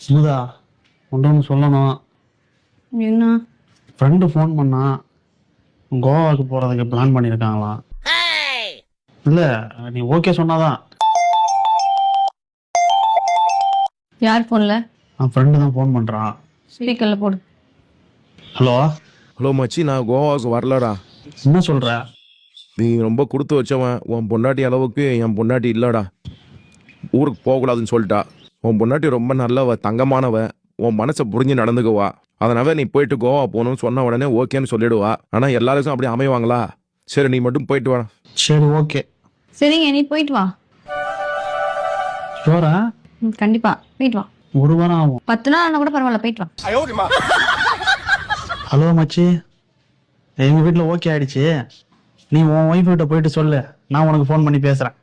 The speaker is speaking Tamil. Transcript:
சுமுதா ஒன்று சொல்லணும். என்ன? ஃப்ரெண்டு ஃபோன் பண்ணா கோவாவுக்கு போகிறதுக்கு பிளான் பண்ணியிருக்காங்களாம். இல்லை நீ ஓகே சொன்னாதான். யார் போன்ல? என் ஃப்ரெண்டு தான் ஃபோன் பண்ணுறான். ஸ்பீக்கர்ல போடு. ஹலோ ஹலோ மச்சி, நான் கோவாவுக்கு வரலடா. என்ன சொல்கிற? நீ ரொம்ப கொடுத்து வச்சவன். உன் பொண்டாட்டி அளவுக்கு என் பொண்டாட்டி இல்லைடா. ஊருக்கு போகக்கூடாதுன்னு சொல்லிட்டா. உன் பொண்டாட்டி ரொம்ப நல்லவ, தங்கமானவ, உன் மனசை புரிஞ்சு நடந்துக்குவா. அதனால நீ போயிட்டு கோவா போகணும்னு சொன்ன உடனே ஓகேன்னு சொல்லிடுவா. ஆனால் எல்லாருக்கும் அப்படி அமைவாங்களா? சரி, நீ மட்டும் போயிட்டு வா. சரி ஓகே. சரிங்க, நீ போயிட்டு வா. ஷோரா? கண்டிப்பா போயிட்டு வா. ஒரு வாரம் ஆகும். 10 நாள் ஆனா கூட பரவாயில்ல, போயிட்டு வா. ஹலோ மச்சி, எங்கள் வீட்டில் ஓகே ஆயிடுச்சு. நீ உன் ஒய்ஃப் கிட்ட போயிட்டு சொல்லு, நான் உனக்கு ஃபோன் பண்ணி பேசுகிறேன்.